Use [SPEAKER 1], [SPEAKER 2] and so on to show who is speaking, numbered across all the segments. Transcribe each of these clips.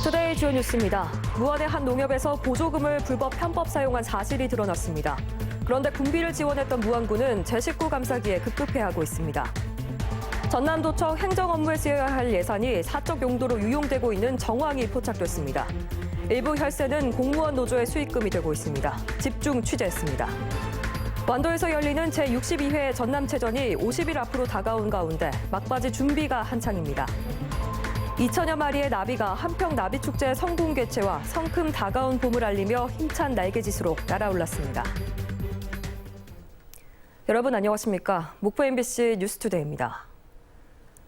[SPEAKER 1] 투데이 주요 뉴스입니다. 무안의 한 농협에서 보조금을 불법 편법 사용한 사실이 드러났습니다. 그런데 군비를 지원했던 무안군은 제 식구 감싸기에 급급해하고 있습니다. 전남도청 행정 업무에 쓰여야 할 예산이 사적 용도로 유용되고 있는 정황이 포착됐습니다. 일부 혈세는 공무원 노조의 수익금이 되고 있습니다. 집중 취재했습니다. 완도에서 열리는 제62회 전남체전이 50일 앞으로 다가온 가운데 막바지 준비가 한창입니다. 2천여 마리의 나비가 한평 나비축제 성공 개최와 성큼 다가온 봄을 알리며 힘찬 날개짓으로 날아올랐습니다. 여러분 안녕하십니까? 목포 MBC 뉴스투데이입니다.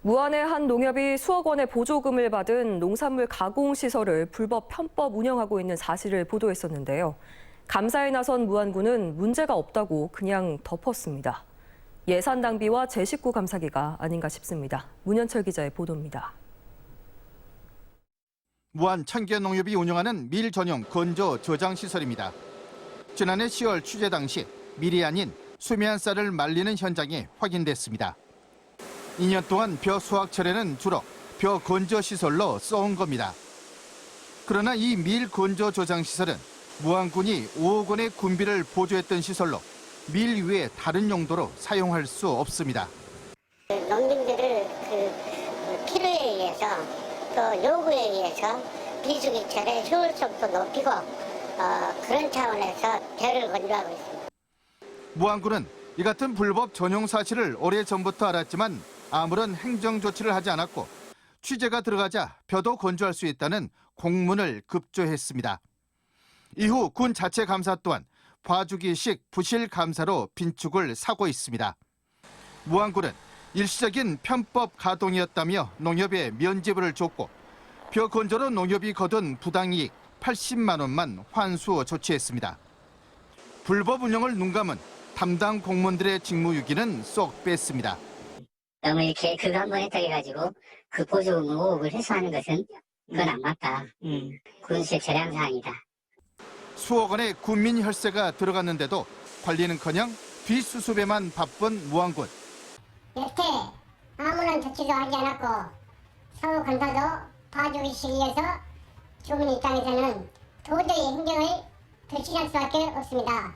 [SPEAKER 1] 무안의 한 농협이 수억 원의 보조금을 받은 농산물 가공시설을 불법 편법 운영하고 있는 사실을 보도했었는데요. 감사에 나선 무안군은 문제가 없다고 그냥 덮었습니다. 예산 낭비와 제 식구 감사기가 아닌가 싶습니다. 문현철 기자의 보도입니다.
[SPEAKER 2] 무안 청계농협이 운영하는 밀 전용 건조 저장 시설입니다. 지난해 10월 취재 당시 밀이 아닌 수미한 쌀을 말리는 현장이 확인됐습니다. 2년 동안 벼 수확철에는 주로 벼 건조 시설로 써온 겁니다. 그러나 이 밀 건조 저장 시설은 무안군이 5억 원의 군비를 보조했던 시설로 밀 외에 다른 용도로 사용할 수 없습니다.
[SPEAKER 3] 농민들을 필요에 의해서 또 요구에 의해서 비수기철의 효율성도 높이고 그런 차원에서 벼를 건조하고 있습니다.
[SPEAKER 2] 무안군은 이 같은 불법 전용 사실을 오래전부터 알았지만 아무런 행정 조치를 하지 않았고 취재가 들어가자 벼도 건조할 수 있다는 공문을 급조했습니다. 이후 군 자체 감사 또한 봐주기식 부실 감사로 빈축을 사고 있습니다. 무안군은 일시적인 편법 가동이었다며 농협에 면죄부를 줬고 벼 건조로 농협이 거둔 부당이익 80만 원만 환수 조치했습니다. 불법 운영을 눈감은 담당 공무원들의 직무유기는 쏙 뺐습니다.
[SPEAKER 4] 너무 이렇게 그거 한번 했다고 해가지고 그 보조금 의혹을 해소하는 것은 그건 안 맞다. 군수의 재량사항이다.
[SPEAKER 2] 수억 원의 군민 혈세가 들어갔는데도 관리는커녕 뒷수습에만 바쁜 무안군.
[SPEAKER 3] 여태 아무런 조치도 하지 않았고 사후 감사도 봐주기 시기해서 주민 입장에서는 도저히 행정을 들추할 수밖에 없습니다.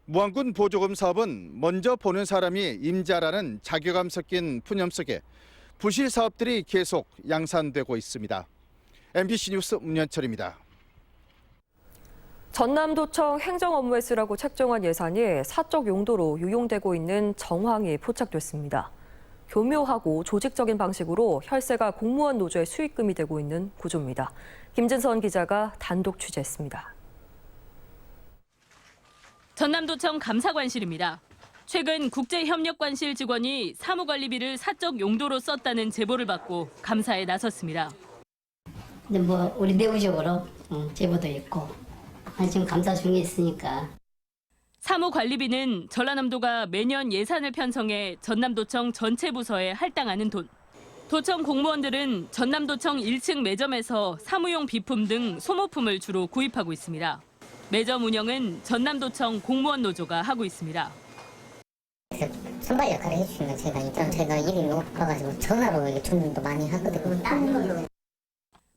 [SPEAKER 2] 무안군 보조금 사업은 먼저 보는 사람이 임자라는 자괴감 섞인 푸념 속에 부실 사업들이 계속 양산되고 있습니다. MBC 뉴스 문현철입니다.
[SPEAKER 1] 전남도청 행정 업무에 쓰라고 책정한 예산이 사적 용도로 유용되고 있는 정황이 포착됐습니다. 교묘하고 조직적인 방식으로 혈세가 공무원 노조의 수익금이 되고 있는 구조입니다. 김진선 기자가 단독 취재했습니다.
[SPEAKER 5] 전남도청 감사관실입니다. 최근 국제협력관실 직원이 사무관리비를 사적 용도로 썼다는 제보를 받고 감사에 나섰습니다.
[SPEAKER 4] 근데 우리 내부적으로 제보도 있고 지금 감사 중에 있으니까.
[SPEAKER 5] 사무관리비는 전라남도가 매년 예산을 편성해 전남도청 전체 부서에 할당하는 돈. 도청 공무원들은 전남도청 1층 매점에서 사무용 비품 등 소모품을 주로 구입하고 있습니다. 매점 운영은 전남도청 공무원 노조가 하고 있습니다.
[SPEAKER 3] 선발 역할을 해주시면 제가 일이 높아가지고 전화로 주문도 많이 하거든요.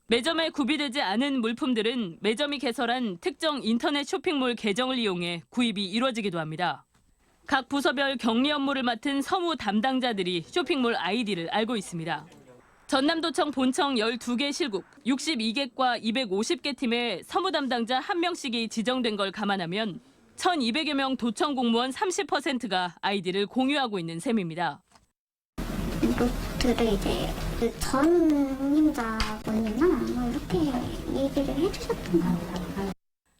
[SPEAKER 5] 매점에 구비되지 않은 물품들은 매점이 개설한 특정 인터넷 쇼핑몰 계정을 이용해 구입이 이루어지기도 합니다. 각 부서별 격리 업무를 맡은 서무 담당자들이 쇼핑몰 아이디를 알고 있습니다. 전남도청 본청 12개 실국, 62개과 250개 팀에 서무 담당자 1명씩이 지정된 걸 감안하면 1,200여 명 도청 공무원 30%가 아이디를 공유하고 있는 셈입니다.
[SPEAKER 6] 이것들을 이제 전임자분이나 이렇게 얘기를 해주셨던 것 같아요.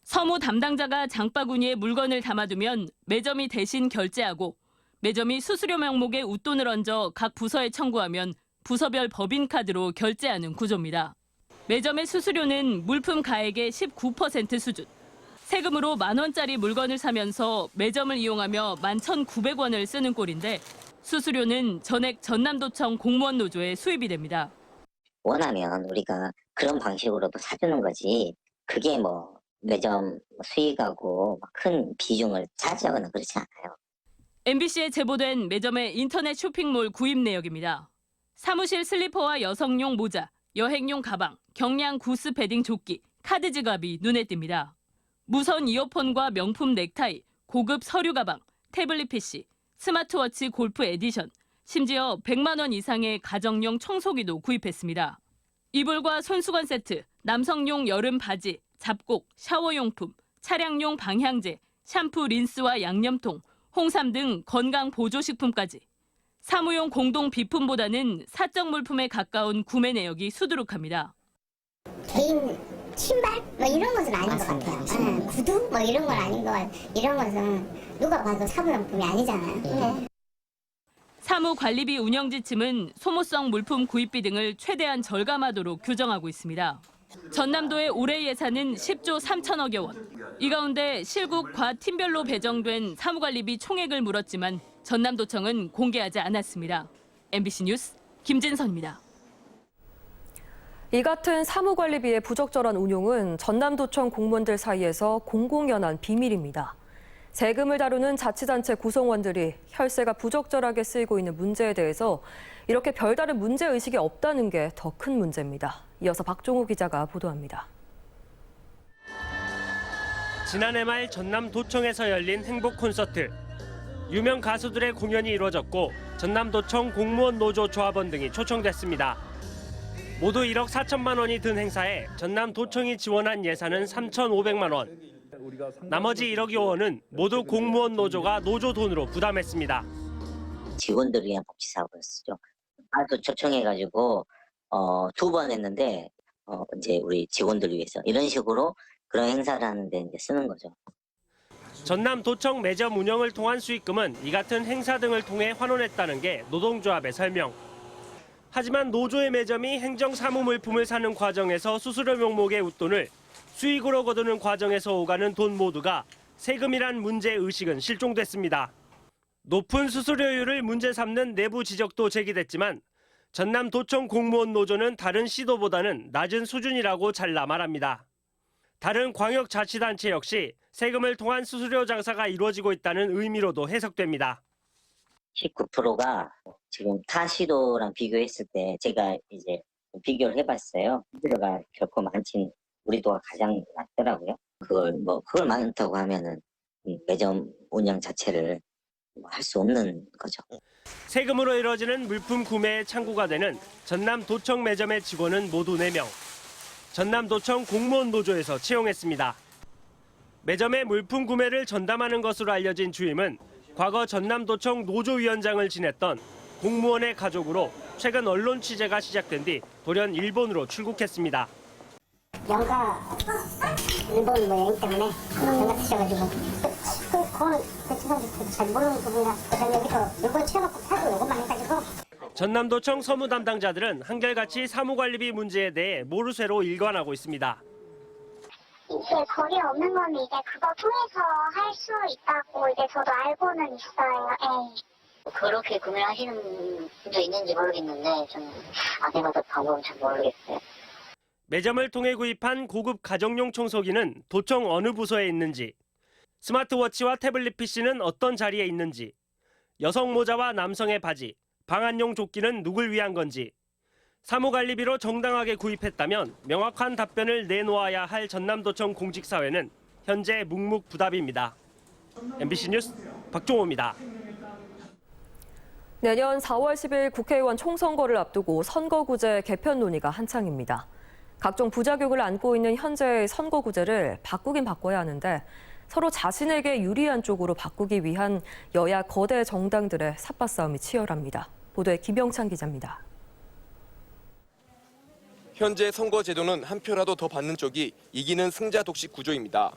[SPEAKER 5] 서무 담당자가 장바구니에 물건을 담아두면 매점이 대신 결제하고 매점이 수수료 명목에 웃돈을 얹어 각 부서에 청구하면 부서별 법인카드로 결제하는 구조입니다. 매점의 수수료는 물품 가액의 19% 수준. 세금으로 10,000원짜리 물건을 사면서 매점을 이용하며 11,900원을 쓰는 꼴인데 수수료는 전액 전남도청 공무원 노조에 수입이 됩니다.
[SPEAKER 7] 원하면 우리가 그런 방식으로도 사주는 거지 그게 매점 수익하고 큰 비중을 차지하거나 그렇지 않아요.
[SPEAKER 5] MBC에 제보된 매점의 인터넷 쇼핑몰 구입 내역입니다. 사무실 슬리퍼와 여성용 모자, 여행용 가방, 경량 구스 패딩 조끼, 카드 지갑이 눈에 띕니다. 무선 이어폰과 명품 넥타이, 고급 서류 가방, 태블릿 PC, 스마트워치 골프 에디션, 심지어 100만 원 이상의 가정용 청소기도 구입했습니다. 이불과 손수건 세트, 남성용 여름 바지, 잡곡, 샤워용품, 차량용 방향제, 샴푸, 린스와 양념통, 홍삼 등 건강 보조식품까지. 사무용 공동 비품보다는 사적 물품에 가까운 구매 내역이 수두룩합니다.
[SPEAKER 3] 개인 신발 뭐 이런 것은 아닌 것 같아요. 구두 뭐 이런 건 아닌 것 같아요. 이런 것은 누가 봐도 사무용품이 아니잖아요.
[SPEAKER 5] 사무관리비 운영 지침은 소모성 물품 구입비 등을 최대한 절감하도록 규정하고 있습니다. 전남도의 올해 예산은 10조 3천억여 원. 이 가운데 실국과 팀별로 배정된 사무관리비 총액을 물었지만 전남도청은 공개하지 않았습니다. MBC 뉴스 김진선입니다.
[SPEAKER 1] 이 같은 사무관리비의 부적절한 운용은 전남도청 공무원들 사이에서 공공연한 비밀입니다. 세금을 다루는 자치단체 구성원들이 혈세가 부적절하게 쓰이고 있는 문제에 대해서 이렇게 별다른 문제의식이 없다는 게 더 큰 문제입니다. 이어서 박종우 기자가 보도합니다.
[SPEAKER 8] 지난해 말 전남도청에서 열린 행복 콘서트. 유명 가수들의 공연이 이루어졌고 전남도청 공무원 노조 조합원 등이 초청됐습니다. 모두 1억 4천만 원이 든 행사에 전남도청이 지원한 예산은 3,500만 원. 나머지 1억여 원은 모두 공무원 노조가 노조 돈으로 부담했습니다.
[SPEAKER 7] 직원들을 위한 복지사업이었죠. 아주 초청해가지고 2번 했는데 이제 우리 직원들을 위해서 이런 식으로 그런 행사를 하는데 이제 쓰는 거죠.
[SPEAKER 8] 전남도청 매점 운영을 통한 수익금은 이 같은 행사 등을 통해 환원했다는 게 노동조합의 설명. 하지만 노조의 매점이 행정사무물품을 사는 과정에서 수수료 명목의 웃돈을 수익으로 거두는 과정에서 오가는 돈 모두가 세금이란 문제의식은 실종됐습니다. 높은 수수료율을 문제 삼는 내부 지적도 제기됐지만 전남도청 공무원 노조는 다른 시도보다는 낮은 수준이라고 잘라 말합니다. 다른 광역자치단체 역시 세금을 통한 수수료 장사가 이루어지고 있다는 의미로도 해석됩니다.
[SPEAKER 7] 19%가 지금 타 시도랑 비교했을 때 제가 이제 비교를 해봤어요. 수수료가 결코 많진 우리 도가 가장 낮더라고요. 그걸 많다고 하면은 매점 운영 자체를 할 수 없는 거죠.
[SPEAKER 8] 세금으로 이뤄지는 물품 구매의 창구가 되는 전남도청 매점의 직원은 모두 4명. 전남도청 공무원 노조에서 채용했습니다. 매점의 물품 구매를 전담하는 것으로 알려진 주임은 과거 전남도청 노조위원장을 지냈던 공무원의 가족으로 최근 언론 취재가 시작된 뒤 돌연 일본으로 출국했습니다.
[SPEAKER 3] 영가 일본 여행 때문에 연락하셔가지고 그거는 대체사도 잘 모르는 부분이라 저는 여기서 요걸 채워놓고 팔고 요것만 해가지고.
[SPEAKER 8] 전남도청 서무 담당자들은 한결같이 사무관리비 문제에 대해 모르쇠로 일관하고 있습니다.
[SPEAKER 6] 이제 거기 없는 건 이제 그거 통해서 할 수 있다고 이제 저도 알고는 있어요.
[SPEAKER 4] 그렇게 구매하시는 분도 있는지 모르겠는데 좀 안 해봐서 방법은 잘 모르겠어요.
[SPEAKER 8] 매점을 통해 구입한 고급 가정용 청소기는 도청 어느 부서에 있는지, 스마트워치와 태블릿 PC는 어떤 자리에 있는지, 여성 모자와 남성의 바지, 방한용 조끼는 누굴 위한 건지, 사무관리비로 정당하게 구입했다면 명확한 답변을 내놓아야 할 전남도청 공직사회는 현재 묵묵부답입니다. MBC 뉴스 박종호입니다.
[SPEAKER 1] 내년 4월 10일 국회의원 총선거를 앞두고 선거구제 개편 논의가 한창입니다. 각종 부작용을 안고 있는 현재의 선거구제를 바꾸긴 바꿔야 하는데 서로 자신에게 유리한 쪽으로 바꾸기 위한 여야 거대 정당들의 삿바싸움이 치열합니다. 보도에 김영찬 기자입니다.
[SPEAKER 9] 현재 선거제도는 한 표라도 더 받는 쪽이 이기는 승자 독식 구조입니다.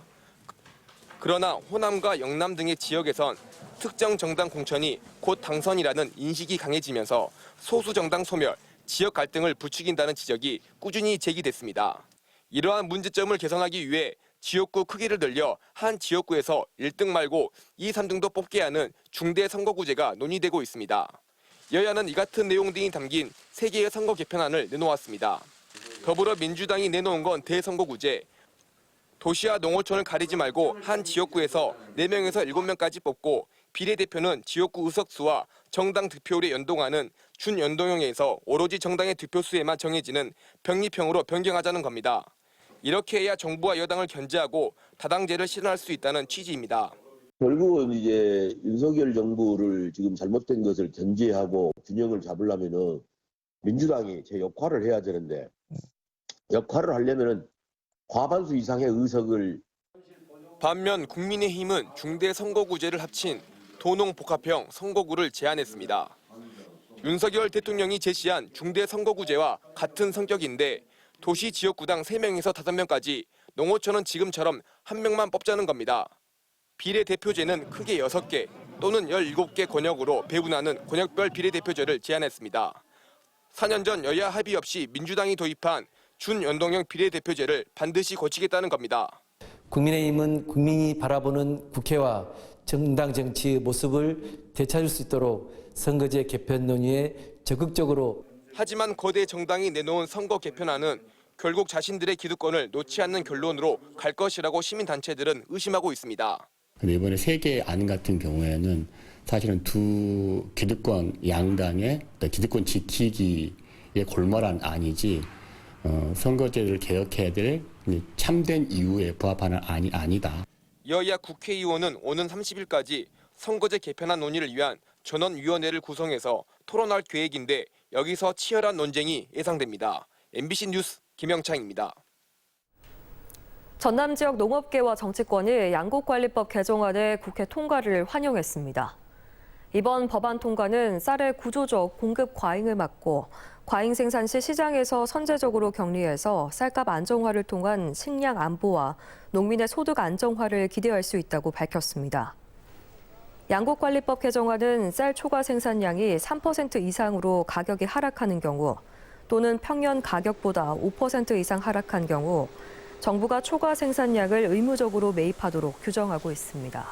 [SPEAKER 9] 그러나 호남과 영남 등의 지역에선 특정 정당 공천이 곧 당선이라는 인식이 강해지면서 소수 정당 소멸, 지역 갈등을 부추긴다는 지적이 꾸준히 제기됐습니다. 이러한 문제점을 개선하기 위해 지역구 크기를 늘려 한 지역구에서 1등 말고 2, 3등도 뽑게 하는 중대 선거구제가 논의되고 있습니다. 여야는 이 같은 내용 등이 담긴 3개의 선거 개편안을 내놓았습니다. 더불어민주당이 내놓은 건 대선거구제. 도시와 농어촌을 가리지 말고 한 지역구에서 4명에서 7명까지 뽑고 비례대표는 지역구 의석수와 정당 득표율에 연동하는 준연동형에서 오로지 정당의 득표수에만 정해지는 병립형으로 변경하자는 겁니다. 이렇게 해야 정부와 여당을 견제하고 다당제를 실현할 수 있다는 취지입니다.
[SPEAKER 10] 결국은 이제 윤석열 정부를 지금 잘못된 것을 견제하고 균형을 잡으려면은 민주당이 제 역할을 해야 되는데 역할을 하려면은 과반수 이상의 의석을.
[SPEAKER 9] 반면 국민의힘은 중대선거구제를 합친 도농복합형 선거구를 제안했습니다. 윤석열 대통령이 제시한 중대선거구제와 같은 성격인데 도시 지역구당 3명에서 5명까지 농어촌은 지금처럼 1명만 뽑자는 겁니다. 비례대표제는 크게 6개 또는 17개 권역으로 배분하는 권역별 비례대표제를 제안했습니다. 4년 전 여야 합의 없이 민주당이 도입한 준연동형 비례대표제를 반드시 고치겠다는 겁니다.
[SPEAKER 11] 국민의힘은 국민이 바라보는 국회와 정당 정치의 모습을 되찾을 수 있도록 선거제 개편 논의에 적극적으로.
[SPEAKER 9] 하지만 거대 정당이 내놓은 선거 개편안은 결국 자신들의 기득권을 놓지 않는 결론으로 갈 것이라고 시민단체들은 의심하고 있습니다.
[SPEAKER 12] 이번에 3개 안 같은 경우에는 사실은 두 기득권 양당의 기득권 지키기에 골몰한 안이지 선거제를 개혁해야 될 참된 이유에 부합하는 안이 아니다.
[SPEAKER 9] 여야 국회의원은 오는 30일까지 선거제 개편안 논의를 위한 전원위원회를 구성해서 토론할 계획인데 여기서 치열한 논쟁이 예상됩니다. MBC 뉴스 김영창입니다.
[SPEAKER 1] 전남 지역 농업계와 정치권이 양곡관리법 개정안의 국회 통과를 환영했습니다. 이번 법안 통과는 쌀의 구조적 공급 과잉을 막고 과잉 생산 시 시장에서 선제적으로 격리해서 쌀값 안정화를 통한 식량 안보와 농민의 소득 안정화를 기대할 수 있다고 밝혔습니다. 양곡관리법 개정안은 쌀 초과 생산량이 3% 이상으로 가격이 하락하는 경우 또는 평년 가격보다 5% 이상 하락한 경우 정부가 초과 생산량을 의무적으로 매입하도록 규정하고 있습니다.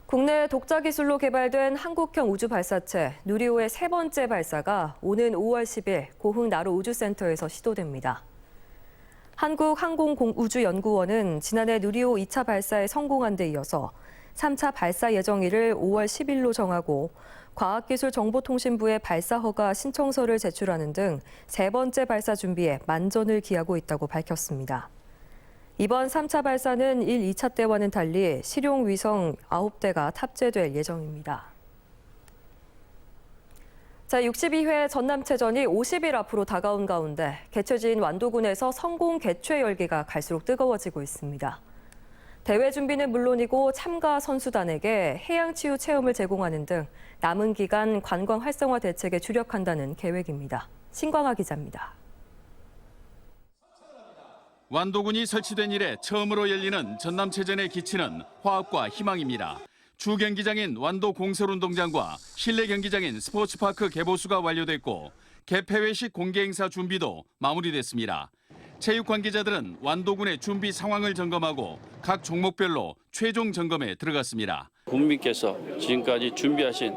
[SPEAKER 1] 국내 독자 기술로 개발된 한국형 우주 발사체 누리호의 3번째 발사가 오는 5월 10일 고흥 나로 우주센터에서 시도됩니다. 한국항공우주연구원은 지난해 누리호 2차 발사에 성공한 데 이어서 3차 발사 예정일을 5월 10일로 정하고 과학기술정보통신부에 발사 허가 신청서를 제출하는 등 3번째 발사 준비에 만전을 기하고 있다고 밝혔습니다. 이번 3차 발사는 1, 2차 때와는 달리 실용 위성 9대가 탑재될 예정입니다. 제62회 전남체전이 50일 앞으로 다가온 가운데 개최지인 완도군에서 성공 개최 열기가 갈수록 뜨거워지고 있습니다. 대회 준비는 물론이고 참가 선수단에게 해양치유 체험을 제공하는 등 남은 기간 관광 활성화 대책에 주력한다는 계획입니다. 신광하 기자입니다.
[SPEAKER 13] 완도군이 설치된 이래 처음으로 열리는 전남체전의 기치는 화합과 희망입니다. 주 경기장인 완도 공설운동장과 실내 경기장인 스포츠파크 개보수가 완료됐고 개폐회식 공개 행사 준비도 마무리됐습니다. 체육 관계자들은 완도군의 준비 상황을 점검하고 각 종목별로 최종 점검에 들어갔습니다.
[SPEAKER 14] 국민께서 지금까지 준비하신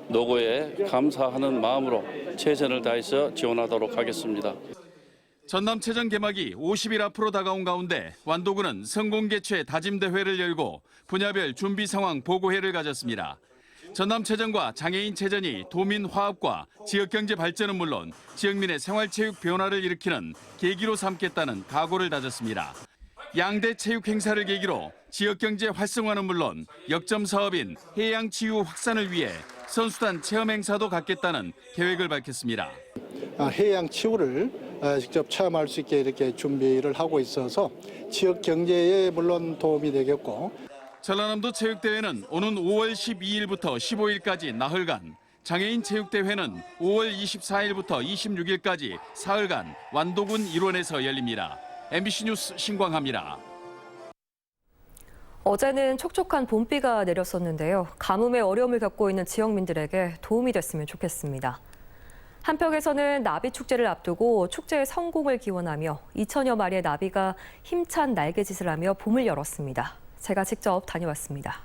[SPEAKER 14] 노고에 감사하는 마음으로 최선을 다해서 지원하도록 하겠습니다.
[SPEAKER 13] 전남체전 개막이 50일 앞으로 다가온 가운데 완도군은 성공 개최 다짐대회를 열고 분야별 준비 상황 보고회를 가졌습니다. 전남체전과 장애인체전이 도민 화합과 지역경제 발전은 물론 지역민의 생활체육 변화를 일으키는 계기로 삼겠다는 각오를 다졌습니다. 양대 체육 행사를 계기로 지역경제 활성화는 물론 역점 사업인 해양치유 확산을 위해 선수단 체험 행사도 갖겠다는 계획을 밝혔습니다.
[SPEAKER 15] 해양치유를 직접 체험할 수 있게 이렇게 준비를 하고 있어서 지역 경제에 물론 도움이 되겠고.
[SPEAKER 13] 전라남도 체육대회는 오는 5월 12일부터 15일까지 나흘간, 장애인 체육대회는 5월 24일부터 26일까지 사흘간 완도군 일원에서 열립니다. MBC 뉴스 신광하입니다.
[SPEAKER 1] 어제는 촉촉한 봄비가 내렸었는데요. 가뭄에 어려움을 겪고 있는 지역민들에게 도움이 됐으면 좋겠습니다. 한평에서는 나비축제를 앞두고 축제의 성공을 기원하며 2천여 마리의 나비가 힘찬 날개짓을 하며 봄을 열었습니다. 제가 직접 다녀왔습니다.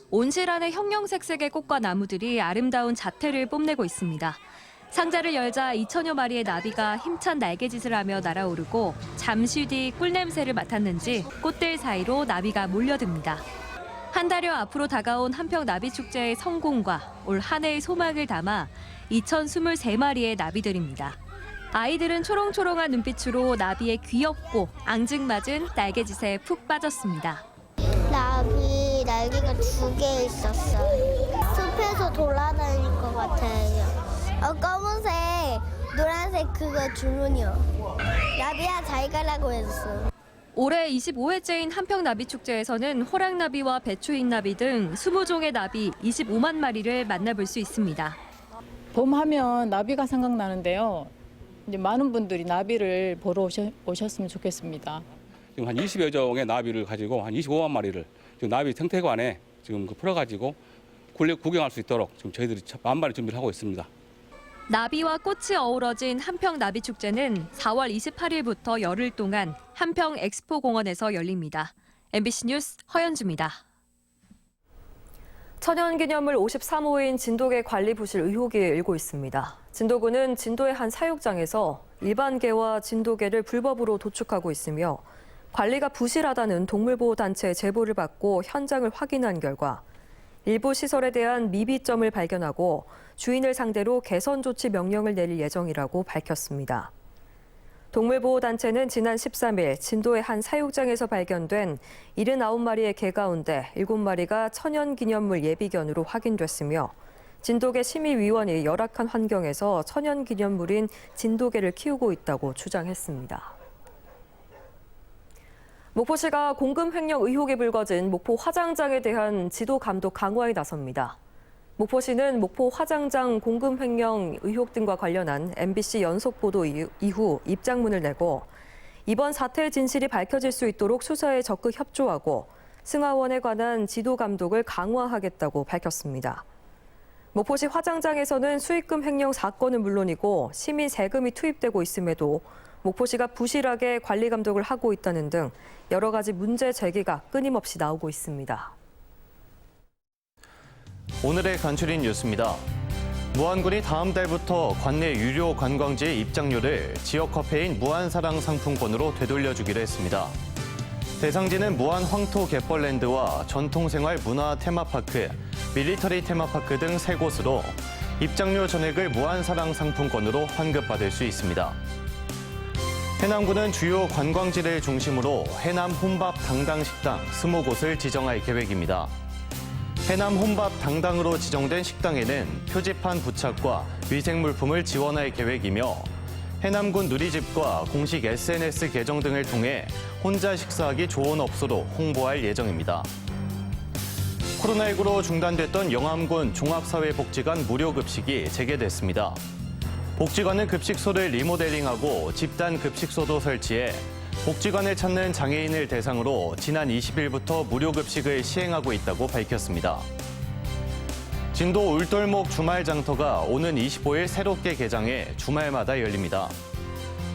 [SPEAKER 1] 온실안의 형형색색의 꽃과 나무들이 아름다운 자태를 뽐내고 있습니다. 상자를 열자 2천여 마리의 나비가 힘찬 날개짓을 하며 날아오르고 잠시 뒤 꿀냄새를 맡았는지 꽃들 사이로 나비가 몰려듭니다.
[SPEAKER 16] 한 달여 앞으로 다가온 한평나비축제의 성공과 올 한 해의 소망을 담아 2,023마리의 나비들입니다. 아이들은 초롱초롱한 눈빛으로 나비의 귀엽고 앙증맞은 날개짓에 푹 빠졌습니다.
[SPEAKER 17] 나비 날개가 2개 있었어요. 숲에서 돌아다닐 것 같아요. 검은색, 노란색 그거 주문이요. 나비야 잘 가라고 했어.
[SPEAKER 16] 올해 25회째인 한평나비축제에서는 호랑나비와 배추흰나비 등 20종의 나비 25만 마리를 만나볼 수 있습니다.
[SPEAKER 18] 봄하면 나비가 생각나는데요. 이제 많은 분들이 나비를 보러 오셨으면 좋겠습니다.
[SPEAKER 19] 지금 한 20여 종의 나비를 가지고 한 25만 마리를 지금 나비 생태관에 지금 풀어가지고 구경할 수 있도록 지금 저희들이 만반의 준비를 하고 있습니다.
[SPEAKER 16] 나비와 꽃이 어우러진 한평나비축제는 4월 28일부터 열흘 동안 한평 엑스포공원에서 열립니다. MBC 뉴스 허연주입니다.
[SPEAKER 1] 천연기념물 53호인 진돗개 관리 부실 의혹이 일고 있습니다. 진도구는 진도의 한 사육장에서 일반 개와 진돗개를 불법으로 도축하고 있으며 관리가 부실하다는 동물보호단체의 제보를 받고 현장을 확인한 결과 일부 시설에 대한 미비점을 발견하고 주인을 상대로 개선 조치 명령을 내릴 예정이라고 밝혔습니다. 동물보호단체는 지난 13일 진도의 한 사육장에서 발견된 79마리의 개 가운데 7마리가 천연기념물 예비견으로 확인됐으며 진돗개 심의위원이 열악한 환경에서 천연기념물인 진돗개를 키우고 있다고 주장했습니다. 목포시가 공금 횡령 의혹이 불거진 목포 화장장에 대한 지도 감독 강화에 나섭니다. 목포시는 목포 화장장 공금 횡령 의혹 등과 관련한 MBC 연속 보도 이후 입장문을 내고 이번 사태의 진실이 밝혀질 수 있도록 수사에 적극 협조하고 승하원에 관한 지도 감독을 강화하겠다고 밝혔습니다. 목포시 화장장에서는 수익금 횡령 사건은 물론이고 시민 세금이 투입되고 있음에도 목포시가 부실하게 관리 감독을 하고 있다는 등 여러 가지 문제 제기가 끊임없이 나오고 있습니다.
[SPEAKER 20] 오늘의 간추린 뉴스입니다. 무안군이 다음 달부터 관내 유료 관광지의 입장료를 지역 카페인 무안사랑 상품권으로 되돌려주기로 했습니다. 대상지는 무안 황토 갯벌랜드와 전통생활 문화 테마파크, 밀리터리 테마파크 등 3곳으로 입장료 전액을 무안사랑 상품권으로 환급받을 수 있습니다. 해남군은 주요 관광지를 중심으로 해남 혼밥 당당 식당 20곳을 지정할 계획입니다. 해남 혼밥 당당으로 지정된 식당에는 표지판 부착과 위생물품을 지원할 계획이며 해남군 누리집과 공식 SNS 계정 등을 통해 혼자 식사하기 좋은 업소로 홍보할 예정입니다. 코로나19로 중단됐던 영암군 종합사회복지관 무료급식이 재개됐습니다. 복지관은 급식소를 리모델링하고 집단 급식소도 설치해 복지관을 찾는 장애인을 대상으로 지난 20일부터 무료급식을 시행하고 있다고 밝혔습니다. 진도 울돌목 주말장터가 오는 25일 새롭게 개장해 주말마다 열립니다.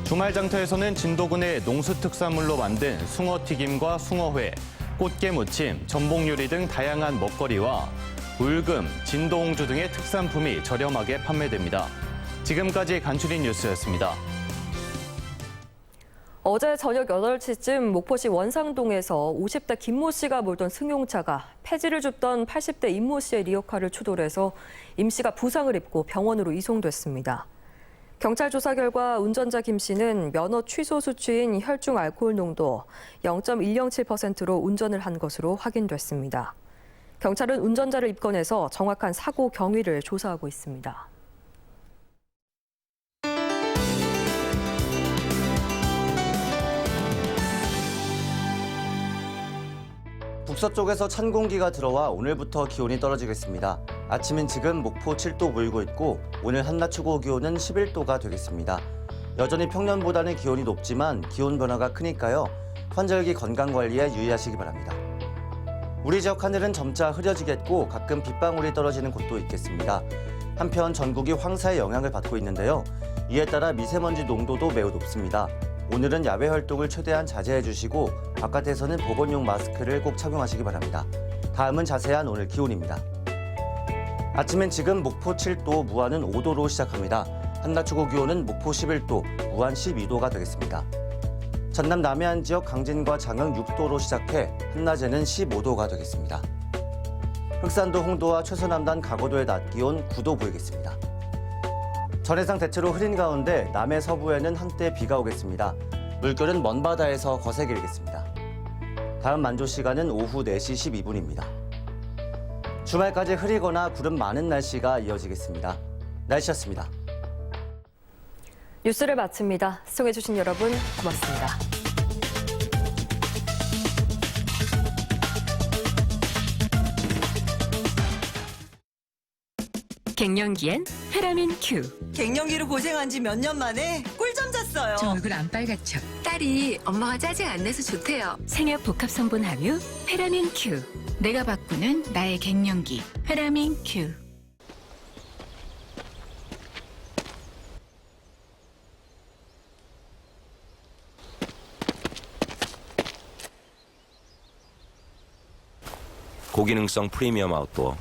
[SPEAKER 20] 주말장터에서는 진도군의 농수특산물로 만든 숭어튀김과 숭어회, 꽃게무침, 전복요리 등 다양한 먹거리와 울금, 진도홍주 등의 특산품이 저렴하게 판매됩니다. 지금까지 간추린 뉴스였습니다.
[SPEAKER 1] 어제 저녁 8시쯤 목포시 원상동에서 50대 김모 씨가 몰던 승용차가 폐지를 줍던 80대 임모 씨의 리어카를 추돌해서 임 씨가 부상을 입고 병원으로 이송됐습니다. 경찰 조사 결과 운전자 김 씨는 면허 취소 수치인 혈중 알코올 농도 0.107%로 운전을 한 것으로 확인됐습니다. 경찰은 운전자를 입건해서 정확한 사고 경위를 조사하고 있습니다.
[SPEAKER 21] 북서쪽에서 찬 공기가 들어와 오늘부터 기온이 떨어지겠습니다. 아침은 지금 목포 7도 보이고 있고 오늘 한낮 최고 기온은 11도가 되겠습니다. 여전히 평년보다는 기온이 높지만 기온 변화가 크니까요. 환절기 건강관리에 유의하시기 바랍니다. 우리 지역 하늘은 점차 흐려지겠고 가끔 빗방울이 떨어지는 곳도 있겠습니다. 한편 전국이 황사의 영향을 받고 있는데요. 이에 따라 미세먼지 농도도 매우 높습니다. 오늘은 야외 활동을 최대한 자제해 주시고 바깥에서는 보건용 마스크를 꼭 착용하시기 바랍니다. 다음은 자세한 오늘 기온입니다. 아침엔 지금 목포 7도, 무안은 5도로 시작합니다. 한낮 최고 기온은 목포 11도, 무안 12도가 되겠습니다. 전남 남해안 지역 강진과 장흥 6도로 시작해 한낮에는 15도가 되겠습니다. 흑산도 홍도와 최서남단 가고도의 낮 기온 9도 보이겠습니다. 전해상 대체로 흐린 가운데 남해 서부에는 한때 비가 오겠습니다. 물결은 먼 바다에서 거세게 일겠습니다. 다음 만조 시간은 오후 4시 12분입니다. 주말까지 흐리거나 구름 많은 날씨가 이어지겠습니다. 날씨였습니다.
[SPEAKER 1] 뉴스를 마칩니다. 시청해주신 여러분 고맙습니다.
[SPEAKER 2] 갱년기엔 페라민 Q.
[SPEAKER 22] 갱년기로 고생한 지 몇 년 만에 꿀잠 잤어요.
[SPEAKER 2] 저 얼굴 안 빨갛죠? 딸이 엄마가 짜증 안 내서 좋대요. 생약 복합 성분 함유 페라민 Q. 내가 바꾸는 나의 갱년기 페라민 Q.
[SPEAKER 23] 고기능성 프리미엄 아웃도어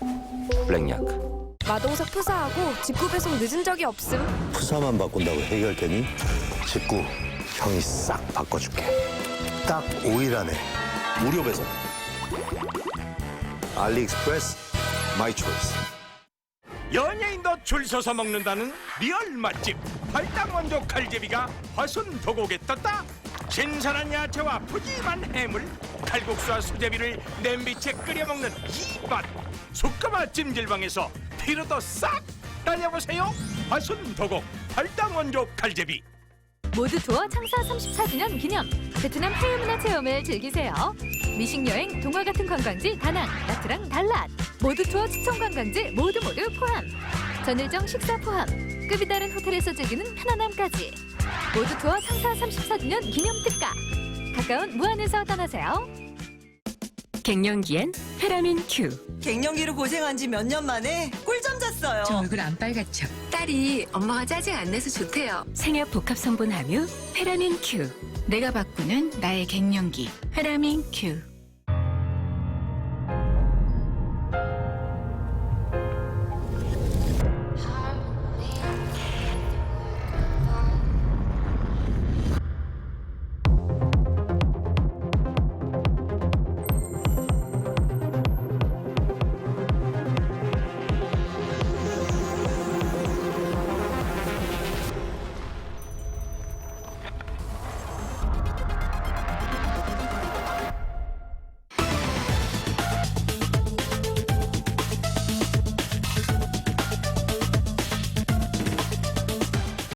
[SPEAKER 23] 블랙야크.
[SPEAKER 24] 마동석 푸사하고 직구 배송 늦은 적이 없음.
[SPEAKER 25] 푸사만 바꾼다고 해결되니? 직구 형이 싹 바꿔줄게. 딱 5일 안에 무료 배송. 알리익스프레스 마이 초이스.
[SPEAKER 26] 연예인도 줄 서서 먹는다는 리얼 맛집 팔당원조 칼제비가 화순 도곡에 떴다. 신선한 야채와 푸짐한 해물, 칼국수와 수제비를 냄비채 끓여 먹는 이 맛. 숙가마 찜질방에서 피로도 싹 다녀보세요. 화순 도곡 팔당원조 칼제비.
[SPEAKER 16] 모두 투어 창사 34주년 기념 베트남 해외문화 체험을 즐기세요. 미식여행, 동화 같은 관광지 다낭, 나트랑, 달랏 모두 투어 추천 관광지 모두 포함. 전일정 식사 포함. 급이 다른 호텔에서 즐기는 편안함까지. 모두 투어 창사 34주년 기념 특가. 가까운 무안에서 떠나세요.
[SPEAKER 2] 갱년기엔 페라민 Q.
[SPEAKER 22] 갱년기로 고생한 지 몇 년 만에 꿀잠 잤어요.
[SPEAKER 2] 저 얼굴 안 빨갛죠? 딸이 엄마가 짜증 안 내서 좋대요. 생약 복합 성분 함유 페라민 Q. 내가 바꾸는 나의 갱년기 페라민 Q.